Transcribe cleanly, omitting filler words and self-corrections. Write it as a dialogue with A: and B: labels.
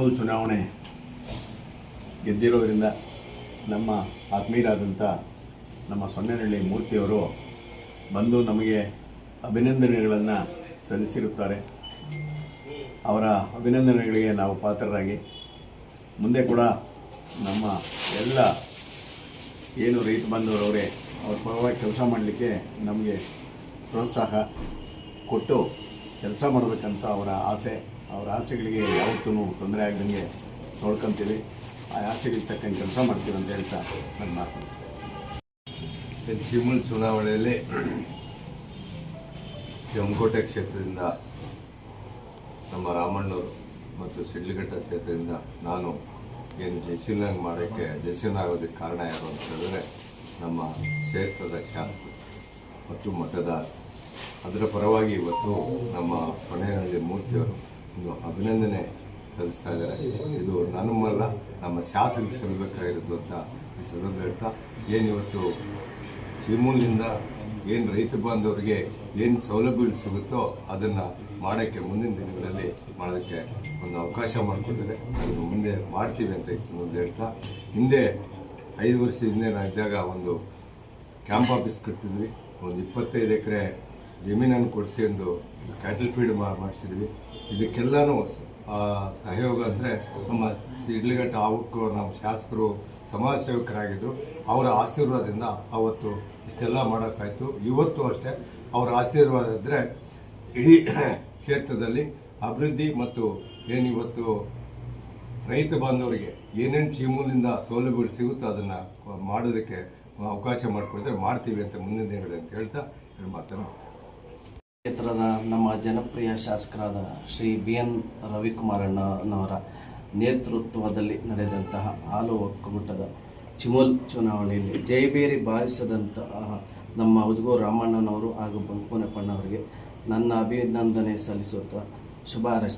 A: ಚಿಮೂಲ್ ಚುನಾವಣೆ ಗೆದ್ದಿರೋದ್ರಿಂದ ನಮ್ಮ ಆತ್ಮೀಯರಾದಂಥ ನಮ್ಮ ಸೊನ್ನೆನಹಳ್ಳಿ ಮೂರ್ತಿಯವರು ಬಂದು ನಮಗೆ ಅಭಿನಂದನೆಗಳನ್ನು ಸಲ್ಲಿಸಿರುತ್ತಾರೆ. ಅವರ ಅಭಿನಂದನೆಗಳಿಗೆ ನಾವು ಪಾತ್ರರಾಗಿ ಮುಂದೆ ಕೂಡ ನಮ್ಮ ಎಲ್ಲ ಏನು ರೈತ ಬಾಂಧವರವರೇ ಅವ್ರ ಪರವಾಗಿ ಕೆಲಸ ಮಾಡಲಿಕ್ಕೆ ನಮಗೆ ಪ್ರೋತ್ಸಾಹ ಕೊಟ್ಟು ಕೆಲಸ ಮಾಡಬೇಕಂತ ಅವರ ಆಸೆಗಳಿಗೆ ಯಾವತ್ತೂ ತೊಂದರೆ ಆಗದಂಗೆ ನೋಡ್ಕೊತೀವಿ. ಆ ಆಸೆಗಳಿಗೆ ತಕ್ಕಂಗೆ ಕೆಲಸ ಮಾಡ್ತೀವಿ ಅಂತ ಹೇಳ್ತಾ ನನ್ನ ಮಾತು ಮುಗಿಸ್ತೇನೆ.
B: ಚಿಮೂಲ್ ಚುನಾವಣೆಯಲ್ಲಿ ಕೆಂಕೋಟೆ ಕ್ಷೇತ್ರದಿಂದ ನಮ್ಮ ರಾಮಣ್ಣವರು ಮತ್ತು ಶಿಡ್ಲಘಟ್ಟ ಕ್ಷೇತ್ರದಿಂದ ನಾನು ಏನು ಜಯಶೀಲನಾಗೋದಕ್ಕೆ ಕಾರಣ ಯಾರು ಅಂತ ಹೇಳಿದ್ರೆ ನಮ್ಮ ಕ್ಷೇತ್ರದ ಶಾಸಕರು ಮತ್ತು ಮತದಾರ. ಅದರ ಪರವಾಗಿ ಇವತ್ತು ನಮ್ಮ ಸೊನ್ನೆನಹಳ್ಳಿ ಮೂರ್ತಿಯವರು ಒಂದು ಅಭಿನಂದನೆ ಸಲ್ಲಿಸ್ತಾ ಇದ್ದಾರೆ. ಇದು ನಮ್ಮಲ್ಲ, ನಮ್ಮ ಶಾಸಕರಿಗೆ ಸಲ್ಲಬೇಕಾಗಿರೋದು ಅಂತ ಈ ಸಂದರ್ಭ ಹೇಳ್ತಾ, ಏನಿವತ್ತು ಚಿಮೂಲಿಂದ ಏನು ರೈತ ಬಾಂಧವರಿಗೆ ಏನು ಸೌಲಭ್ಯಗಳು ಸಿಗುತ್ತೋ ಅದನ್ನು ಮಾಡೋಕ್ಕೆ ಮುಂದಿನ ದಿನಗಳಲ್ಲಿ ಮಾಡೋದಕ್ಕೆ ಒಂದು ಅವಕಾಶ ಮಾಡಿಕೊಟ್ಟಿದೆ. ಅದನ್ನು ಮುಂದೆ ಮಾಡ್ತೀವಿ ಅಂತ ಈ ಸಂದರ್ಭ ಹೇಳ್ತಾ, ಹಿಂದೆ 5 ವರ್ಷದ ಹಿಂದೆ ನಾನು ಇದ್ದಾಗ ಒಂದು ಕ್ಯಾಂಪ್ ಆಫೀಸ್ ಕಟ್ಟಿದ್ವಿ. ಒಂದು 25 ಎಕರೆ ಜಮೀನನ್ನು ಕೊಡಿಸಿ ಒಂದು ಕ್ಯಾಟಲ್ ಫೀಡ್ ಮಾಡಿಸಿದ್ವಿ. ಇದಕ್ಕೆಲ್ಲನೂ ಸಹಯೋಗ ಅಂದರೆ ನಮ್ಮ ಶಿಡ್ಲಘಟ್ಟ ಅವಕ್ಕೂ ನಮ್ಮ ಶಾಸಕರು ಸಮಾಜ ಸೇವಕರಾಗಿದ್ದರು. ಅವರ ಆಶೀರ್ವಾದದಿಂದ ಅವತ್ತು ಇಷ್ಟೆಲ್ಲ ಮಾಡೋಕ್ಕಾಯಿತು. ಇವತ್ತು ಅಷ್ಟೇ ಅವರ ಆಶೀರ್ವಾದ ಇದ್ದರೆ ಇಡೀ ಕ್ಷೇತ್ರದಲ್ಲಿ ಅಭಿವೃದ್ಧಿ ಮತ್ತು ಏನಿವತ್ತು ರೈತ ಬಾಂಧವರಿಗೆ ಏನೇನು ಚಿಮೂಲಿಂದ ಸೌಲಭ್ಯಗಳು ಸಿಗುತ್ತೋ ಅದನ್ನು ಮಾಡೋದಕ್ಕೆ ಅವಕಾಶ ಮಾಡಿಕೊಡಿದ್ರೆ ಮಾಡ್ತೀವಿ ಅಂತ ಮುಂದಿನ ದಿನಗಳು ಅಂತ ಹೇಳ್ತಾ ಮಾತನ್ನು
C: ಕ್ಷೇತ್ರದ ನಮ್ಮ ಜನಪ್ರಿಯ ಶಾಸಕರಾದ ಶ್ರೀ BN ರವಿಕುಮಾರಣ್ಣನವರ ನೇತೃತ್ವದಲ್ಲಿ ನಡೆದಂತಹ ಹಾಲು ಒಕ್ಕೂಟದ ಚಿಮೂಲ್ ಚುನಾವಣೆಯಲ್ಲಿ ಜಯಬೇರಿ ಬಾರಿಸಿದಂತಹ ನಮ್ಮ ಉಜಗೂರು ರಾಮಣ್ಣನವರು ಹಾಗೂ ಬಂಕುನಪ್ಪಣ್ಣವರಿಗೆ ನನ್ನ ಅಭಿನಂದನೆ ಸಲ್ಲಿಸುತ್ತಾ ಶುಭ ಹಾರೈಸುತ್ತೇನೆ.